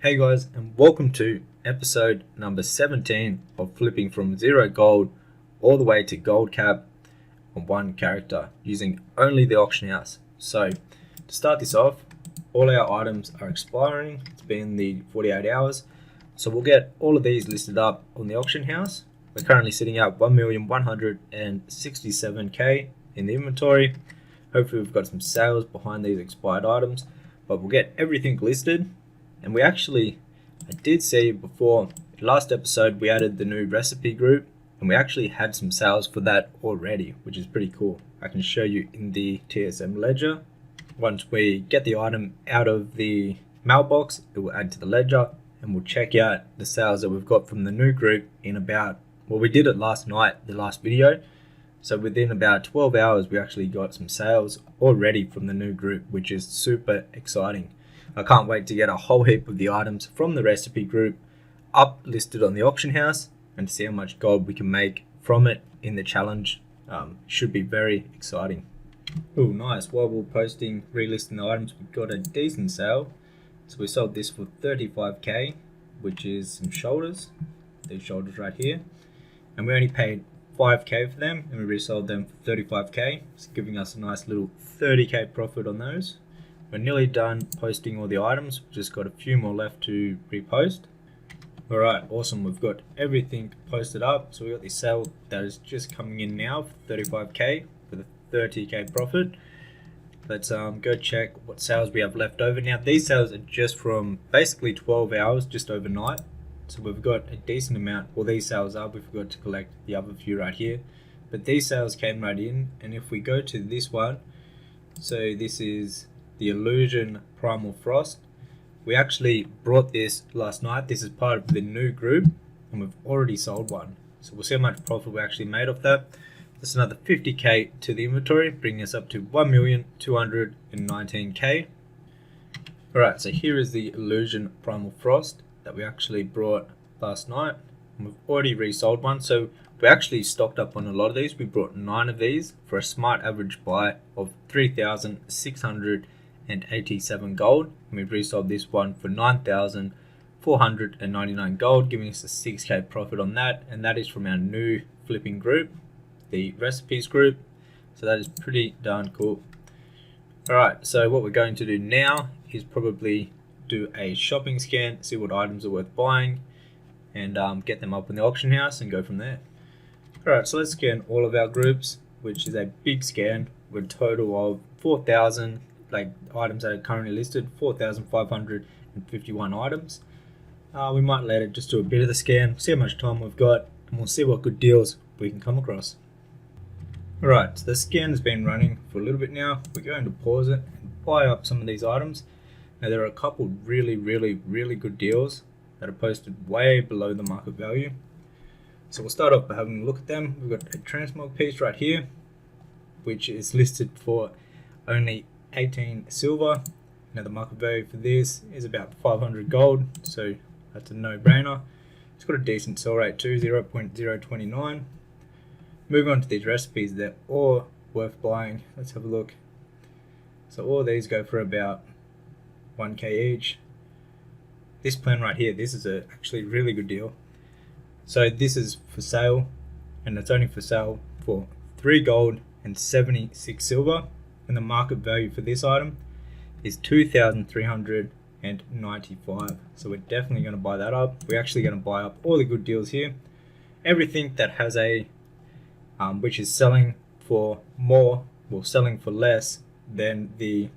Hey guys, and welcome to episode number 17 of flipping from 0 gold all the way to Goldcap on one character using only the auction house. So to start this off, all our items are expiring. It's been the 48 hours. So we'll get all of these listed up on the auction house. We're currently sitting at 1,167k in the inventory. Hopefully we've got some sales behind these expired items, but we'll get everything listed. And I did see before, last episode we added the new recipe group, and we actually had some sales for that already, which is pretty cool. I can show you in the TSM ledger. Once we get the item out of the mailbox, it will add to the ledger, and we'll check out the sales that we've got from the new group in about, well, we did it last night, the last video. So within about 12 hours, we actually got some sales already from the new group, which is super exciting. I can't wait to get a whole heap of the items from the recipe group up listed on the auction house and to see how much gold we can make from it in the challenge. Should be very exciting. Oh, nice. While we're relisting the items, we got a decent sale. So we sold this for 35k, which is some shoulders, these shoulders right here. And we only paid 5k for them, and we resold them for 35k. It's giving us a nice little 30k profit on those. We're nearly done posting all the items. We've just got a few more left to repost. Alright, awesome. We've got everything posted up. So we got this sale that is just coming in now for 35k with a 30k profit. Let's go check what sales we have left over. Now these sales are just from basically 12 hours, just overnight. So we've got a decent amount. Well, these sales are, we forgot to collect the other few right here. But these sales came right in. And if we go to this one, so this is the Illusion Primal Frost. We actually brought this last night. This is part of the new group, and we've already sold one. So we'll see how much profit we actually made off that. That's another 50k to the inventory, bringing us up to 1,219k. Alright, so here is the Illusion Primal Frost that we actually brought last night, and we've already resold one. So we actually stocked up on a lot of these. We brought 9 of these for a smart average buy of 3,687 gold, and we've resold this one for 9,499 gold, giving us a 6k profit on that. And that is from our new flipping group, the recipes group. So that is pretty darn cool. Alright, so what we're going to do now is probably do a shopping scan, see what items are worth buying, and get them up in the auction house and go from there. Alright, so let's scan all of our groups, which is a big scan with a total of 4,000 items that are currently listed, 4,551 items. We might let it just do a bit of the scan, see how much time we've got, and we'll see what good deals we can come across. Alright, so the scan has been running for a little bit now. We're going to pause it and buy up some of these items. Now there are a couple really good deals that are posted way below the market value. So we'll start off by having a look at them. We've got a transmog piece right here, which is listed for only 18 silver. Now the market value for this is about 500 gold, so that's a no-brainer. It's got a decent sell rate too, 0.029. Moving on to these recipes, they're all worth buying. Let's have a look. So all these go for about 1k each. This plan right here, this is actually a really good deal. So this is for sale, and it's only for sale for 3 gold and 76 silver, and the market value for this item is 2,395. So we're definitely going to buy that up. We're actually going to buy up all the good deals here. Everything that has a which is selling for more, well, selling for less than the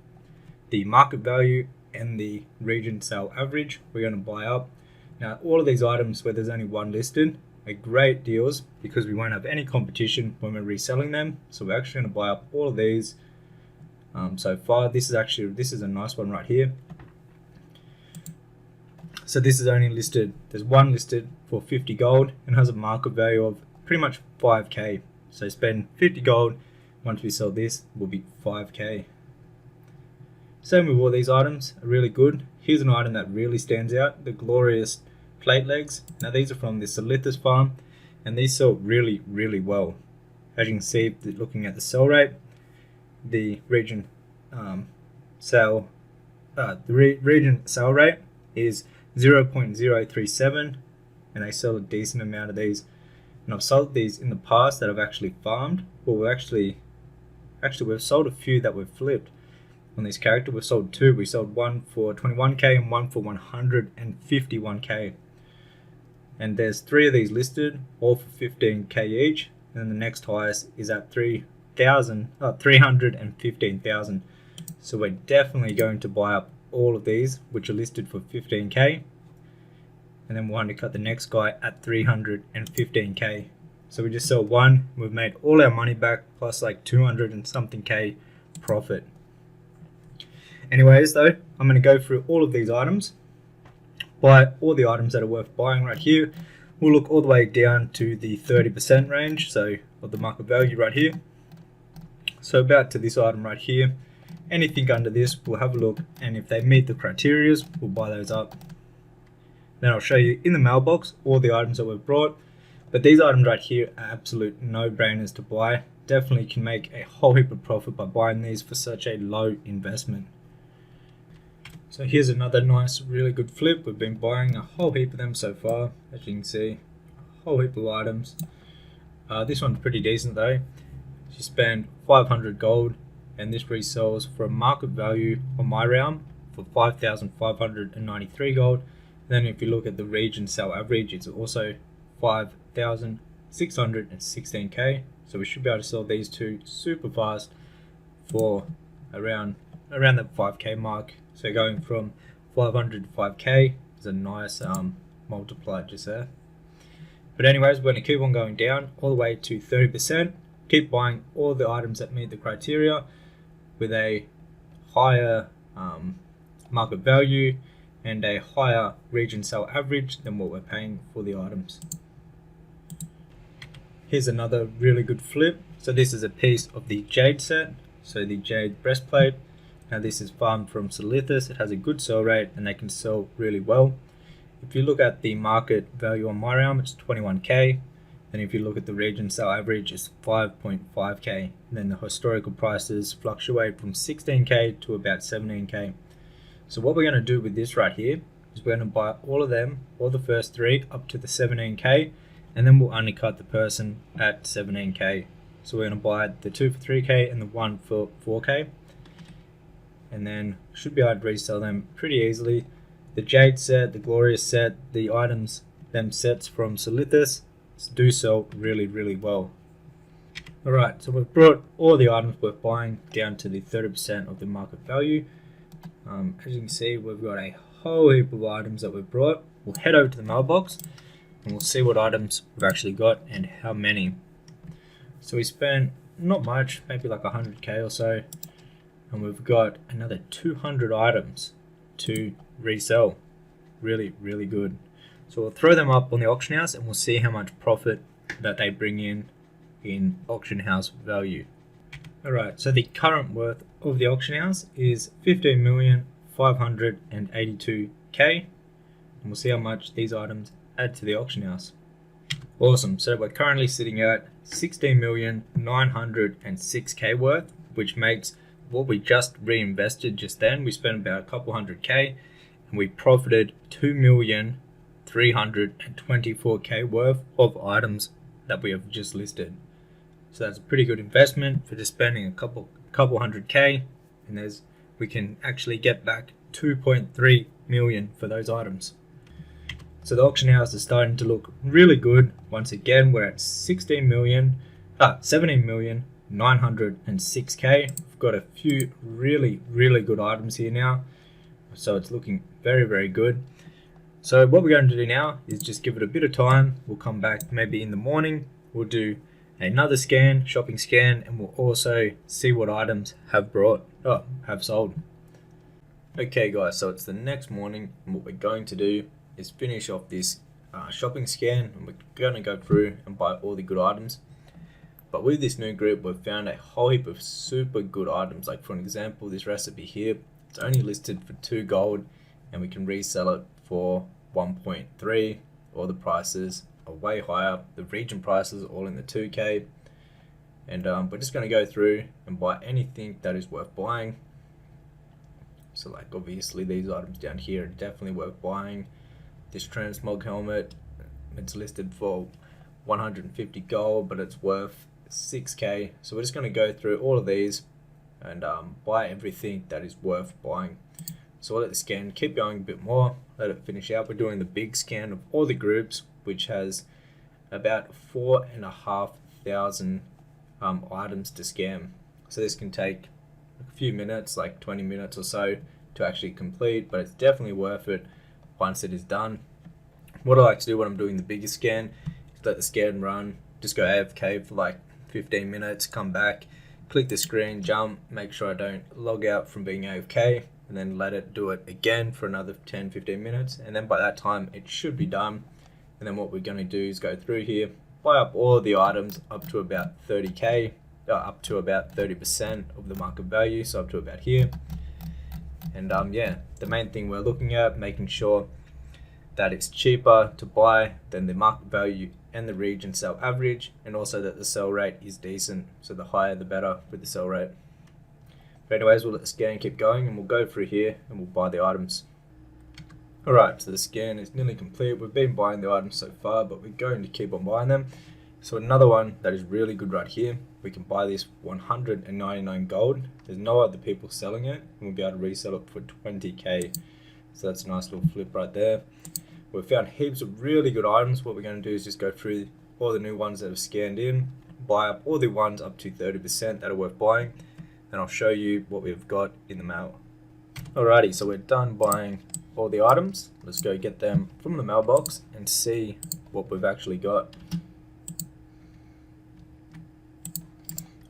market value and the region sale average, we're going to buy up. Now all of these items where there's only one listed are great deals because we won't have any competition when we're reselling them. So we're actually going to buy up all of these. So far this is a nice one right here. So this is only listed, there's one listed for 50 gold and has a market value of pretty much 5k. So spend 50 gold, once we sell this will be 5k. Same with all these items, are really good. Here's an item that really stands out, the glorious plate legs. Now these are from the Solithus farm, and these sell really well. As you can see, looking at the sell rate, the region sale rate is 0.037, and they sell a decent amount of these. And I've sold these in the past that I've actually farmed. Well, we've sold a few that we've flipped on this character. We've sold two. We sold one for 21k and one for 151k. And there's three of these listed, all for 15k each. And then the next highest is at 315,000. So we're definitely going to buy up all of these, which are listed for 15k. And then we'll undercut the next guy at 315k. So we just sell one, we've made all our money back, plus like 200 and something k profit. Anyways though, I'm going to go through all of these items, buy all the items that are worth buying right here. We'll look all the way down to the 30% range, so of the market value right here. So about to this item right here. Anything under this, we'll have a look, and if they meet the criteria, we'll buy those up. Then I'll show you in the mailbox all the items that we've brought. But these items right here are absolute no-brainers to buy. Definitely can make a whole heap of profit by buying these for such a low investment. So here's another nice, really good flip. We've been buying a whole heap of them so far, as you can see. A whole heap of items. This one's pretty decent though. You spend 500 gold, and this resells for a market value on my realm for 5,593 gold. Then if you look at the region sell average, it's also 5,616k. So we should be able to sell these two super fast for around that 5k mark. So going from 500 to 5k is a nice multiplier just there. But anyways, we're going to keep on going down all the way to 30%. Keep buying all the items that meet the criteria with a higher market value and a higher region sell average than what we're paying for the items. Here's another really good flip. So this is a piece of the jade set, so the jade breastplate. Now this is farmed from Silithus. It has a good sell rate and they can sell really well. If you look at the market value on my realm, it's 21k. Then if you look at the region sell average, it's 5.5k. And then the historical prices fluctuate from 16k to about 17k. So what we're going to do with this right here is we're going to buy all of them, all the first three, up to the 17k, and then we'll undercut the person at 17k. So we're going to buy the two for 3k and the one for 4k, and then should be able to resell them pretty easily. The jade set, the glorious set, the items, them sets from Silithus do sell really, really well. Alright, so we've brought all the items we're buying down to the 30% of the market value. As you can see, we've got a whole heap of items that we've brought. We'll head over to the mailbox and we'll see what items we've actually got and how many. So we spent not much, maybe like 100k or so, and we've got another 200 items to resell. Really, really good. So we'll throw them up on the auction house and we'll see how much profit that they bring in auction house value. Alright, so the current worth of the auction house is 15,582k, and we'll see how much these items add to the auction house. Awesome, so we're currently sitting at 16,906k worth, which makes what we just reinvested just then. We spent about a couple 100k and we profited 2,324k worth of items that we have just listed. So that's a pretty good investment for just spending a couple 100k, and we can actually get back 2.3 million for those items. So the auction house is starting to look really good. Once again, we're at 17,906k. We've got a few really, really good items here now, so it's looking very, very good. So what we're going to do now is just give it a bit of time. We'll come back maybe in the morning. We'll do another scan, shopping scan, and we'll also see what items have sold. Okay guys, so it's the next morning, and what we're going to do is finish off this shopping scan, and we're going to go through and buy all the good items. But with this new group, we've found a whole heap of super good items. Like for an example, this recipe here, it's only listed for 2 gold, and we can resell it for 1.3. All the prices are way higher. The region prices are all in the 2k, and we're just going to go through and buy anything that is worth buying. So like obviously these items down here are definitely worth buying. this transmog helmet, it's listed for 150 gold, but it's worth 6k. So we're just going to go through all of these and buy everything that is worth buying. So we'll let the scan keep going a bit more, let it finish out. We're doing the big scan of all the groups, which has about 4,500 items to scan. So this can take a few minutes, like 20 minutes or so, to actually complete, but it's definitely worth it once it is done. What I like to do when I'm doing the biggest scan is let the scan run, just go AFK for like 15 minutes, come back, click the screen, jump, make sure I don't log out from being AFK, and then let it do it again for another 10-15 minutes, and then by that time it should be done. And then what we're going to do is go through here, buy up all the items up to about 30k, up to about 30% of the market value, so up to about here. And yeah, the main thing we're looking at, making sure that it's cheaper to buy than the market value and the region sell average, and also that the sell rate is decent, so the higher the better with the sell rate. But anyways, we'll let the scan keep going and we'll go through here and we'll buy the items. Alright, so the scan is nearly complete. We've been buying the items so far, but we're going to keep on buying them. So another one that is really good right here, we can buy this 199 gold. There's no other people selling it, and we'll be able to resell it for 20k. So that's a nice little flip right there. We've found heaps of really good items. What we're going to do is just go through all the new ones that have scanned in, buy up all the ones up to 30% that are worth buying, and I'll show you what we've got in the mail. Alrighty, so we're done buying all the items. Let's go get them from the mailbox and see what we've actually got.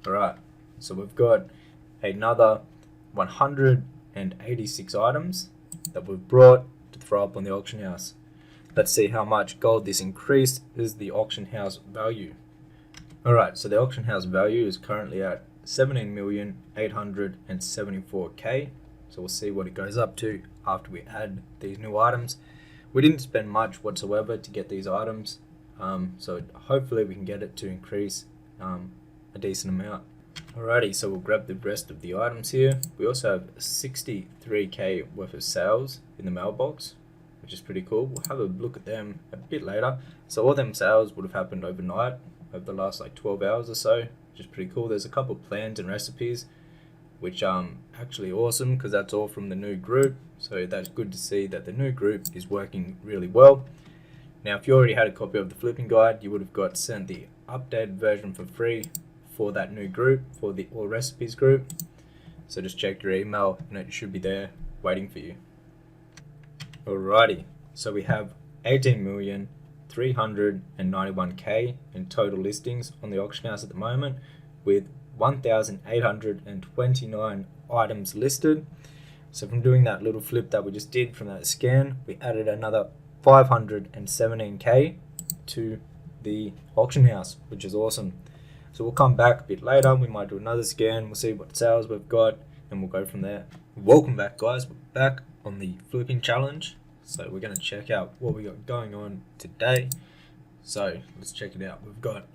Alright, so we've got another 186 items that we've brought to throw up on the auction house. Let's see how much gold this increases the auction house value. Alright, so the auction house value is currently at 17,874k. So we'll see what it goes up to after we add these new items. We didn't spend much whatsoever to get these items, so hopefully we can get it to increase a decent amount. Alrighty, so we'll grab the rest of the items here. We also have 63k worth of sales in the mailbox, which is pretty cool. We'll have a look at them a bit later. So all them sales would have happened overnight, over the last like 12 hours or so, which is pretty cool. There's a couple of plans and recipes, which actually awesome because that's all from the new group. So that's good to see that the new group is working really well. Now, if you already had a copy of the flipping guide, you would have got sent the updated version for free for that new group, for the all recipes group. So just check your email and it should be there waiting for you. Alrighty, so we have 18,391k in total listings on the auction house at the moment, with 1,829 items listed. So from doing that little flip that we just did from that scan, we added another 517k to the auction house, which is awesome. So we'll come back a bit later, we might do another scan, we'll see what sales we've got, and we'll go from there. Welcome back, guys. We're back on the flipping challenge. So we're going to check out what we got going on today. So let's check it out. We've got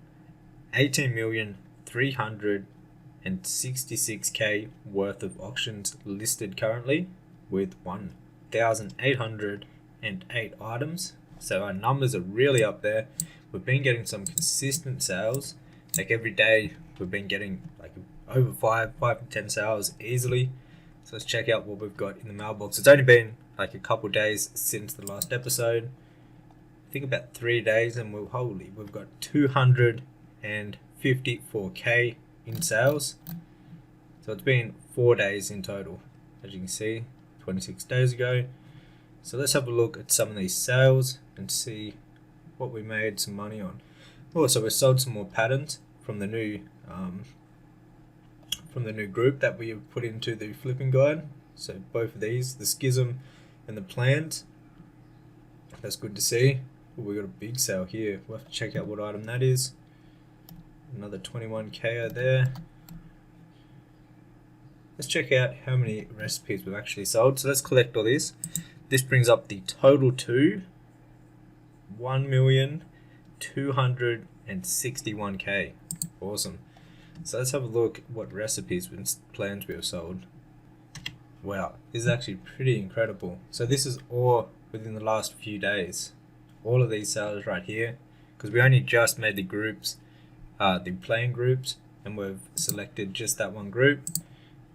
18,366k worth of auctions listed currently, with 1,808 items. So our numbers are really up there. We've been getting some consistent sales. Like every day we've been getting like over 5 to 10 sales easily. So let's check out what we've got in the mailbox. It's only been like a couple days since the last episode. I think about 3 days, and we've got 254k in sales. So it's been 4 days in total, as you can see, 26 days ago. So let's have a look at some of these sales and see what we made some money on. Also, we sold some more patterns from the new group that we have put into the flipping guide. So both of these, the schism and the plans, that's good to see. We got a big sale here. We'll have to check out what item that is. Another 21k there. Let's check out how many recipes we've actually sold. So let's collect all this. This brings up the total to 1,261k. Awesome. So let's have a look at what recipes and plans we have sold. Wow, this is actually pretty incredible. So this is all within the last few days. All of these sales right here, because we only just made the groups, the playing groups, and we've selected just that one group.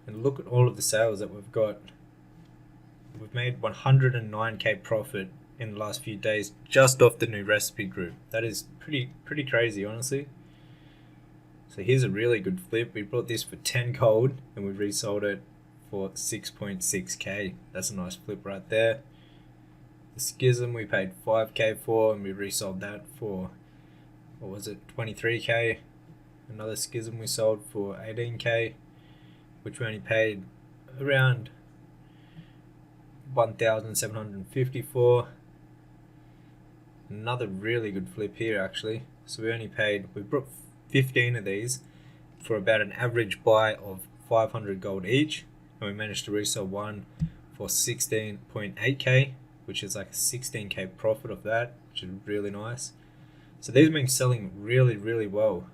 And look at all of the sales that we've got. We've made 109k profit in the last few days just off the new recipe group. That is pretty crazy, honestly. So here's a really good flip. We bought this for 10 gold and we resold it for 6.6k. That's a nice flip right there. The schism we paid 5k for and we resold that for, what was it, 23k. Another schism we sold for 18k, which we only paid around 1,750 for. Another really good flip here actually. So we brought 15 of these for about an average buy of 500 gold each, and we managed to resell one for 16.8k, which is like a 16k profit of that, which is really nice. So these have been selling really well,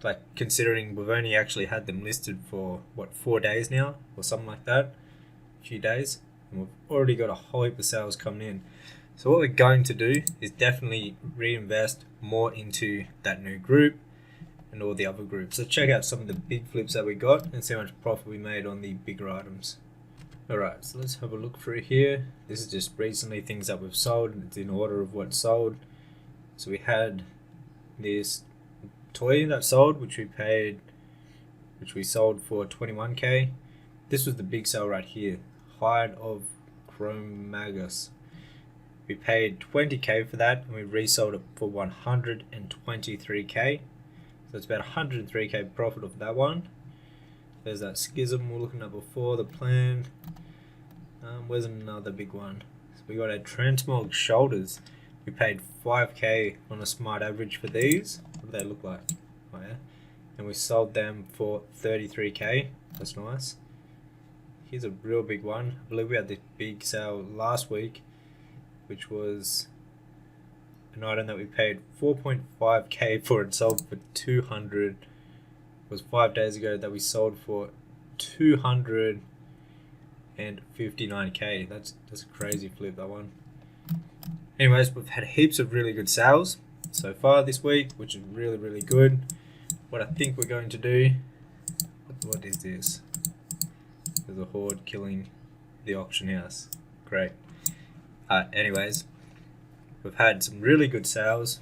like considering we've only actually had them listed for what, 4 days now or something like that, a few days, and we've already got a whole heap of sales coming in. So what we're going to do is definitely reinvest more into that new group and all the other groups. Let's check out some of the big flips that we got and see how much profit we made on the bigger items. Alright, so let's have a look through here. This is just recently things that we've sold, and it's in order of what's sold. So we had this toy that sold, which we sold for 21k. This was the big sale right here, Hide of Chromagus. We paid 20k for that and we resold it for 123k. So it's about 103k profit of that one. There's that schism we were looking at before, the plan. Where's another big one? So we got our transmog shoulders. We paid 5k on a smart average for these. What do they look like? Oh yeah. And we sold them for 33k. That's nice. Here's a real big one. I believe we had this big sale last week, which was an item that we paid 4.5k for. It sold for 200. It was 5 days ago that we sold for 259k. That's a crazy flip, that one. Anyways, we've had heaps of really good sales so far this week, which is really good. What I think we're going to do, what is this? There's a horde killing the auction house. Great. Anyways, we've had some really good sales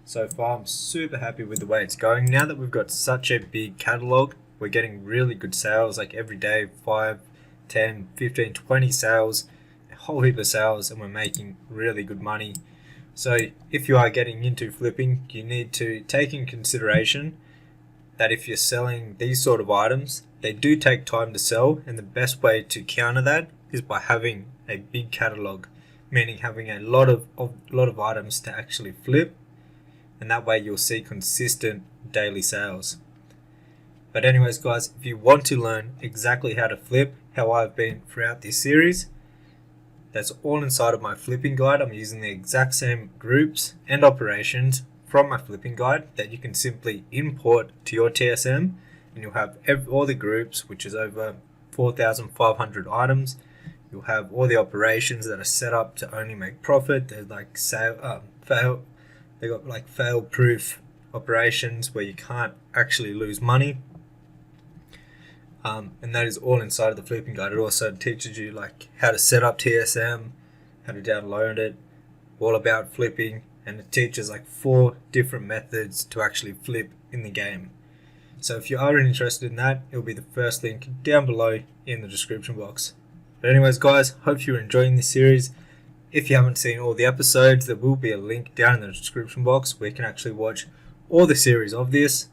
so far. I'm super happy with the way it's going. Now that we've got such a big catalog, we're getting really good sales, like every day, 5, 10, 15, 20 sales, a whole heap of sales, and we're making really good money. So if you are getting into flipping, you need to take in consideration that if you're selling these sort of items, they do take time to sell, and the best way to counter that is by having a big catalog, meaning having a lot of items to actually flip, and that way you'll see consistent daily sales. But anyways guys, if you want to learn exactly how to flip, how I've been throughout this series, that's all inside of my flipping guide. I'm using the exact same groups and operations from my flipping guide that you can simply import to your TSM, and you'll have all the groups, which is over 4,500 items. You'll have all the operations that are set up to only make profit. There's like they got like fail-proof operations where you can't actually lose money. And that is all inside of the flipping guide. It also teaches you like how to set up TSM, how to download it, all about flipping, and it teaches like 4 different methods to actually flip in the game. So if you are interested in that, it'll be the first link down below in the description box. But anyways guys, hope you're enjoying this series. If you haven't seen all the episodes, there will be a link down in the description box where you can actually watch all the series of this,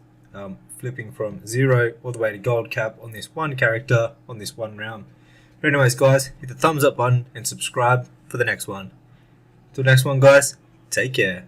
flipping from 0 all the way to Goldcap on this one character, on this one round. But anyways guys, hit the thumbs up button and subscribe for the next one. Till next one guys, take care.